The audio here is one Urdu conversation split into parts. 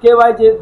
KYJ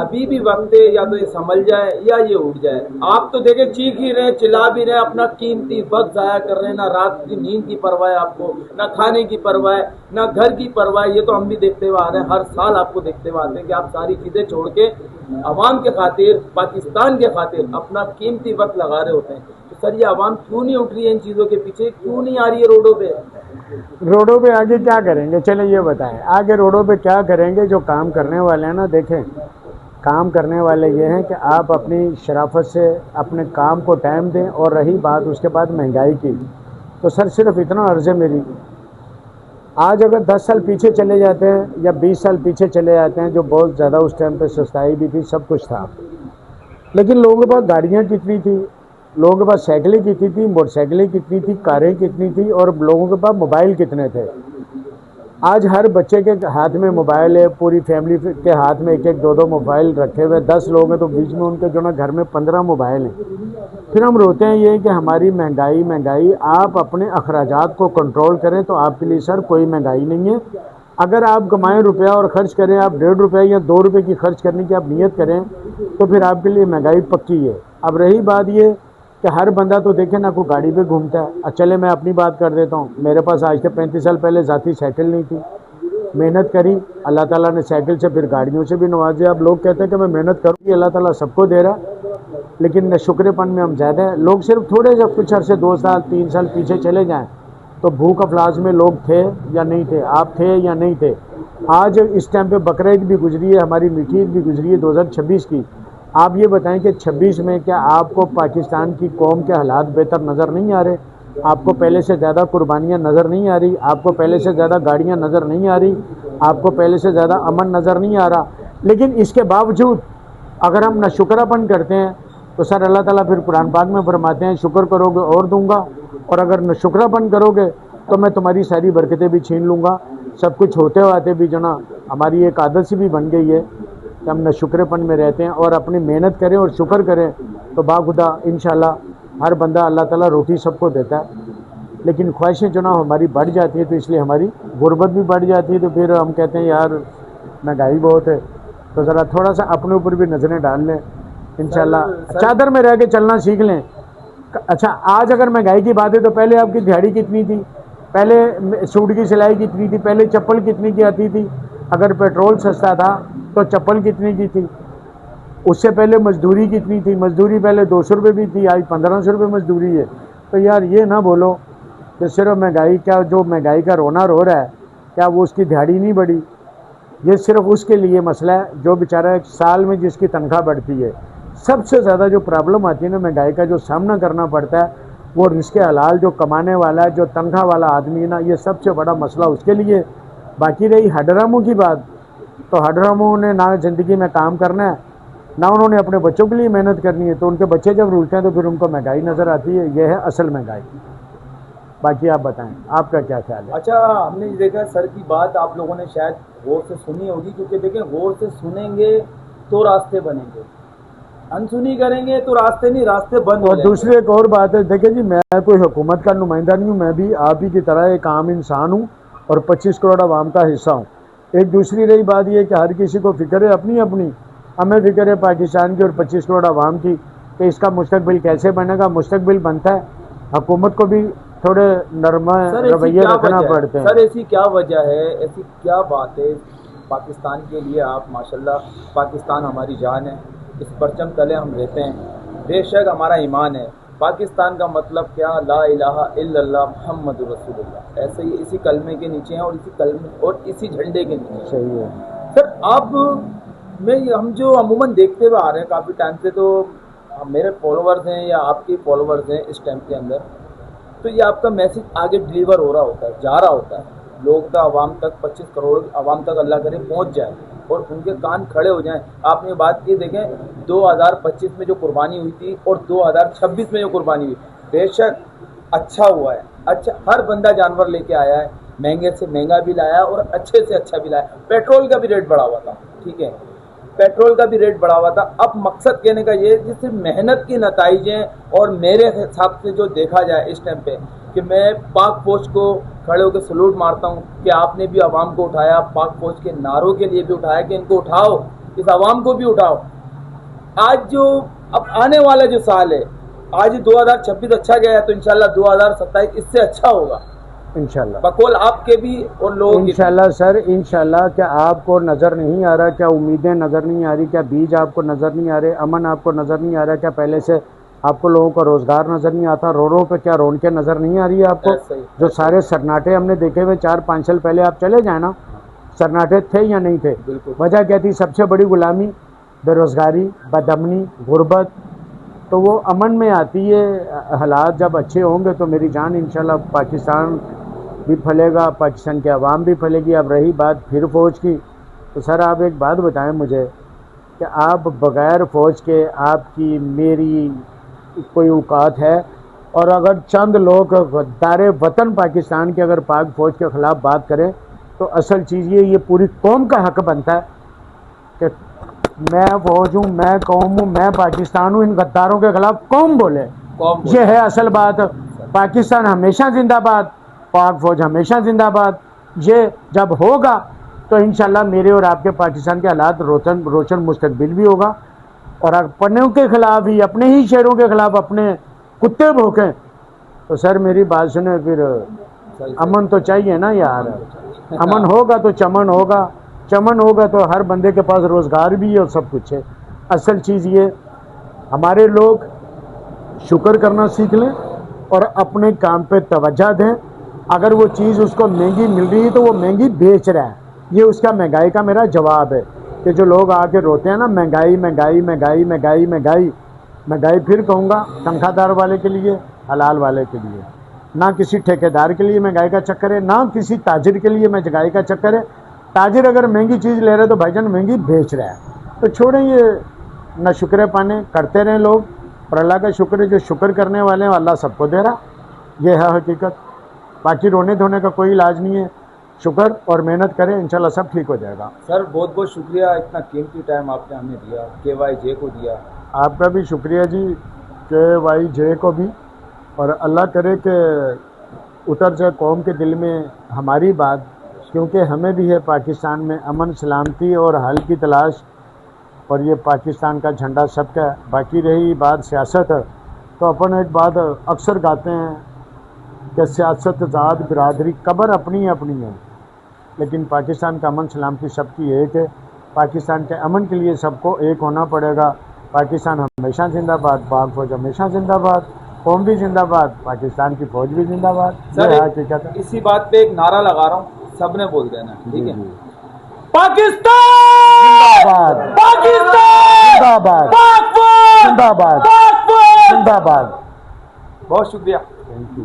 ابھی بھی وقت ہے یا تو یہ سنبھل جائے یا یہ اٹھ جائے. آپ تو دیکھیں چیخ ہی رہے, چلا بھی رہے, اپنا قیمتی وقت ضائع کر رہے ہیں, نہ رات کی نیند کی پرواہ ہے آپ کو, نہ کھانے کی پرواہ ہے, نہ گھر کی پرواہ ہے. یہ تو ہم بھی دیکھتے ہوئے آ رہے ہیں, ہر سال آپ کو دیکھتے ہوئے آتے ہیں کہ آپ ساری چیزیں چھوڑ کے عوام کے خاطر, پاکستان کے خاطر اپنا قیمتی وقت لگا رہے ہوتے ہیں. تو سر یہ عوام کیوں نہیں اٹھ رہی ہے ان چیزوں کے پیچھے, کیوں نہیں آ رہی ہے روڈوں پہ؟ روڈوں پہ آگے کیا کریں گے, چلیں یہ بتائیں آگے روڈوں پہ کیا کریں گے. جو کام کرنے والے ہیں نا, دیکھیں کام کرنے والے یہ ہیں کہ آپ اپنی شرافت سے اپنے کام کو ٹائم دیں. اور رہی بات اس کے بعد مہنگائی کی, تو سر صرف اتنا عرض ہے میری, آج اگر 10 سال پیچھے چلے جاتے ہیں یا 20 سال پیچھے چلے جاتے ہیں, جو بہت زیادہ اس ٹائم پہ سستائی بھی تھی, سب کچھ تھا, لیکن لوگوں کے پاس گاڑیاں کتنی تھی, لوگوں کے پاس سائیکلیں کتنی تھی, موٹر سائیکلیں کتنی تھی, کاریں کتنی تھی, اور لوگوں کے پاس موبائل کتنے تھے. آج ہر بچے کے ہاتھ میں موبائل ہے, پوری فیملی کے ہاتھ میں ایک ایک دو دو موبائل رکھے ہوئے, 10 لوگ ہیں تو بیچ میں ان کے جو نا گھر میں 15 موبائل ہیں. پھر ہم روتے ہیں یہ کہ ہماری مہنگائی. آپ اپنے اخراجات کو کنٹرول کریں تو آپ کے لیے سر کوئی مہنگائی نہیں ہے. اگر آپ کمائیں روپیہ اور خرچ کریں, آپ 1.5 روپے یا 2 روپے کی خرچ کرنے کی آپ نیت کریں, تو پھر آپ کے لیے مہنگائی پکی ہے. اب رہی بات یہ کہ ہر بندہ تو دیکھے نا کوئی گاڑی پہ گھومتا ہے. چلے میں اپنی بات کر دیتا ہوں, میرے پاس آج سے 35 سال پہلے ذاتی سائیکل نہیں تھی, محنت کری, اللہ تعالیٰ نے سائیکل سے پھر گاڑیوں سے بھی نوازے. اب لوگ کہتے ہیں کہ میں محنت کروں گی, اللہ تعالیٰ سب کو دے رہا ہے, لیکن شکر پن میں ہم زیادہ ہیں. لوگ صرف تھوڑے جب کچھ عرصے 2 سال 3 سال پیچھے چلے جائیں تو بھوک افلاس میں لوگ تھے یا نہیں تھے, آپ تھے یا نہیں تھے. آج اس ٹائم پہ بقرعید بھی گزری ہے, ہماری میٹھی عید بھی گزری ہے 2026 کی. آپ یہ بتائیں کہ 26 میں کیا آپ کو پاکستان کی قوم کے حالات بہتر نظر نہیں آ رہے؟ آپ کو پہلے سے زیادہ قربانیاں نظر نہیں آ رہی؟ آپ کو پہلے سے زیادہ گاڑیاں نظر نہیں آ رہی؟ آپ کو پہلے سے زیادہ امن نظر نہیں آ رہا؟ لیکن اس کے باوجود اگر ہم ناشکرا پن کرتے ہیں تو سر اللہ تعالیٰ پھر قرآن پاک میں فرماتے ہیں شکر کرو گے اور دوں گا, اور اگر ناشکرا پن کرو گے تو میں تمہاری ساری برکتیں بھی چھین لوں گا. سب کچھ ہوتے ہوتے بھی جو نا ہماری ایک عادت سی بھی بن گئی ہے کہ ہم ناشکرے پن میں رہتے ہیں, اور اپنی محنت کریں اور شکر کریں تو باخدا انشاءاللہ ہر بندہ اللہ تعالیٰ روٹی سب کو دیتا ہے. لیکن خواہشیں جو نا ہماری بڑھ جاتی ہیں, تو اس لیے ہماری غربت بھی بڑھ جاتی ہے. تو پھر ہم کہتے ہیں یار مہنگائی بہت ہے, تو ذرا تھوڑا سا اپنے اوپر بھی نظریں ڈال لیں, انشاءاللہ چادر میں رہ کے چلنا سیکھ لیں. اچھا آج اگر مہنگائی کی بات ہے تو پہلے آپ کی دیہڑی کتنی تھی, پہلے سوٹ کی سلائی کتنی تھی, پہلے چپل کتنی کی آتی تھی, اگر پیٹرول سستا تھا تو چپل کتنی کی تھی, اس سے پہلے مزدوری کتنی تھی, مزدوری پہلے 200 روپے بھی تھی, آج 1500 روپے مزدوری ہے. تو یار یہ نہ بولو کہ صرف مہنگائی, کیا جو مہنگائی کا رونا رو رہا ہے کیا وہ اس کی دیہڑی نہیں بڑھی؟ یہ صرف اس کے لیے مسئلہ ہے جو بیچارہ ایک سال میں جس کی تنخواہ بڑھتی ہے. سب سے زیادہ جو پرابلم آتی ہے نا مہنگائی کا جو سامنا کرنا پڑتا ہے وہ رزق حلال جو کمانے والا ہے, جو تنخواہ والا آدمی ہے نا, یہ سب سے بڑا مسئلہ اس کے لیے. باقی رہی ہڈراموں کی بات, تو ہڈراموں نے نہ زندگی میں کام کرنا ہے نہ انہوں نے اپنے بچوں کے لیے محنت کرنی ہے, تو ان کے بچے جب رولتے ہیں تو پھر ان کو مہنگائی نظر آتی ہے. یہ ہے اصل مہنگائی. باقی آپ بتائیں آپ کا کیا خیال ہے؟ اچھا ہم نے دیکھا سر کی بات آپ لوگوں نے شاید غور سے سنی ہوگی, کیونکہ دیکھیں غور سے سنیں گے تو راستے بنیں گے, انسنی کریں گے تو راستے نہیں, راستے بند ہو اور جائیں گے. دوسری ایک اور بات ہے, دیکھیں جی میں کوئی حکومت کا نمائندہ نہیں ہوں, میں بھی آپ ہی کی طرح ایک عام انسان ہوں اور 25 کروڑ عوام کا حصہ ہوں. ایک دوسری رہی بات یہ کہ ہر کسی کو فکر ہے اپنی اپنی, ہمیں فکر ہے پاکستان کی اور 25 کروڑ عوام کی کہ اس کا مستقبل کیسے بنے گا. مستقبل بنتا ہے, حکومت کو بھی تھوڑے نرم رویے رکھنا پڑتے ہیں. سر ایسی کیا وجہ ہے, ایسی کیا بات ہے پاکستان کے لیے؟ آپ ماشاءاللہ, پاکستان ہماری جان ہے, اس پرچم تلے ہم رہتے ہیں, بے شک ہمارا ایمان ہے. پاکستان کا مطلب کیا؟ لا الہ الا اللہ محمد رسول اللہ. ایسے ہی اسی کلمے کے نیچے ہیں اور اسی کلمے اور اسی جھنڈے کے نیچے. صحیح ہے سر آپ میں ہم جو عموماً دیکھتے ہوئے آ رہے ہیں کافی ٹائم سے, تو میرے فالوورز ہیں یا آپ کے فالوورز ہیں اس ٹائم کے اندر, تو یہ آپ کا میسج آگے ڈلیور ہو رہا ہوتا ہے, جا رہا ہوتا ہے لوگ تک, عوام تک, 25 کروڑ عوام تک اللہ کرے پہنچ جائے اور ان کے کان کھڑے ہو جائیں. آپ نے بات کی, دیکھیں 2025 میں جو قربانی ہوئی تھی اور 2026 میں جو قربانی ہوئی, بے شک اچھا ہوا ہے. اچھا ہر بندہ جانور لے کے آیا ہے, مہنگے سے مہنگا بھی لایا اور اچھے سے اچھا بھی لایا. پیٹرول کا بھی ریٹ بڑھا ہوا تھا, ٹھیک ہے, پیٹرول کا بھی ریٹ بڑھا ہوا تھا. اب مقصد کہنے کا یہ جس سے محنت کی نتائج ہیں, اور میرے حساب سے جو دیکھا جائے اس ٹائم پہ کہ میں پاک فوج کو کھڑے ہو کے سلوٹ مارتا ہوں کہ آپ نے بھی عوام کو اٹھایا, پاک فوج کے نعروں کے لیے بھی اٹھایا کہ ان کو اٹھاؤ, اس عوام کو بھی اٹھاؤ. آج جو اب آنے والا جو سال ہے, آج 2026 اچھا گیا ہے تو انشاءاللہ 2027 اس سے اچھا ہوگا انشاءاللہ. بقول آپ کے بھی اور لوگوں کے بھی. انشاءاللہ سر, انشاءاللہ. کیا آپ کو نظر نہیں آ رہا, کیا امیدیں نظر نہیں آ رہی, کیا بیج آپ کو نظر نہیں آ رہے, امن آپ کو نظر نہیں آ رہا, کیا پہلے سے آپ کو لوگوں کا روزگار نظر نہیں آتا, رو پہ کیا رونقیں نظر نہیں آ رہی ہے آپ کو؟ ایسا ہی. جو سارے سرناٹے ہم نے دیکھے ہوئے 4-5 سال پہلے آپ چلے جائیں نا, سرناٹے تھے یا نہیں تھے؟ بالکل. وجہ کیا تھی؟ سب سے بڑی غلامی, بے روزگاری, بدامنی, غربت. تو وہ امن میں آتی ہے. حالات جب اچھے ہوں گے تو میری جان انشاءاللہ پاکستان بھی پھلے گا, پاکستان کے عوام بھی پھلے گی. اب رہی بات پھر فوج کی, تو سر آپ ایک بات بتائیں مجھے کہ آپ بغیر فوج کے آپ کی میری کوئی اوقات ہے؟ اور اگر چند لوگ غدار وطن پاکستان کے اگر پاک فوج کے خلاف بات کریں تو اصل چیز یہ پوری قوم کا حق بنتا ہے کہ میں فوج ہوں, میں قوم ہوں, میں پاکستان ہوں, ان غداروں کے خلاف قوم بولے. یہ ہے اصل بات. پاکستان ہمیشہ زندہ باد, پاک فوج ہمیشہ زندہ باد. یہ جب ہوگا تو انشاءاللہ میرے اور آپ کے پاکستان کے حالات روشن مستقبل بھی ہوگا. اور اپنوں کے خلاف ہی, اپنے ہی شہروں کے خلاف اپنے کتے بھوکیں تو سر میری بات سنیں, پھر امن تو چاہیے نا یار. امن ہوگا تو چمن ہوگا, چمن ہوگا تو ہر بندے کے پاس روزگار بھی ہے اور سب کچھ ہے. اصل چیز یہ ہمارے لوگ شکر کرنا سیکھ لیں اور اپنے کام پہ توجہ دیں. اگر وہ چیز اس کو مہنگی مل رہی ہے تو وہ مہنگی بیچ رہا ہے. یہ اس کا مہنگائی کا میرا جواب ہے کہ جو لوگ آ کے روتے ہیں نا مہنگائی مہنگائی مہنگائی مہنگائی مہنگائی مہنگائی, پھر کہوں گا تنخواہ دار والے کے لیے, حلال والے کے لیے. نہ کسی ٹھیکیدار کے لیے مہنگائی کا چکر ہے, نہ کسی تاجر کے لیے مہنگائی کا چکر ہے. تاجر اگر مہنگی چیز لے رہے تو بھائی جان مہنگی بیچ رہا ہے. تو چھوڑیں یہ نہ شکر پانے کرتے رہیں لوگ, اور اللہ کا شکر ہے جو شکر کرنے والے ہیں اللہ سب کو دے رہا. یہ ہے حقیقت. باقی رونے دھونے کا کوئی علاج نہیں ہے. شکر اور محنت کریں, انشاءاللہ سب ٹھیک ہو جائے گا. سر بہت بہت شکریہ, اتنا قیمتی ٹائم آپ نے ہمیں دیا, KYJ کو دیا. آپ کا بھی شکریہ جی, KYJ کو بھی. اور اللہ کرے کہ اتر جائے قوم کے دل میں ہماری بات, کیونکہ ہمیں بھی ہے پاکستان میں امن سلامتی اور حل کی تلاش, اور یہ پاکستان کا جھنڈا سب کا ہے. باقی رہی بات سیاست تو اپن ایک بات اکثر گاتے ہیں کہ سیاست ذات برادری قبر اپنی اپنی ہے, لیکن پاکستان کا امن سلامتی سب کی ایک ہے. پاکستان کے امن کے لیے سب کو ایک ہونا پڑے گا. پاکستان ہمیشہ زندہ باد, پاک فوج ہمیشہ زندہ باد, قوم بھی زندہ باد, پاکستان کی فوج بھی زندہ باد. سر یہ حقیقت ہے. اسی بات پہ ایک نعرہ لگا رہا ہوں, سب نے بول دینا, ٹھیک ہے؟ جی. پاکستان زندہ باد, پاکستان زندہ باد, پاک فوج زندہ باد, پاک فوج. زندہ باد. بہت شکریہ. Thank you.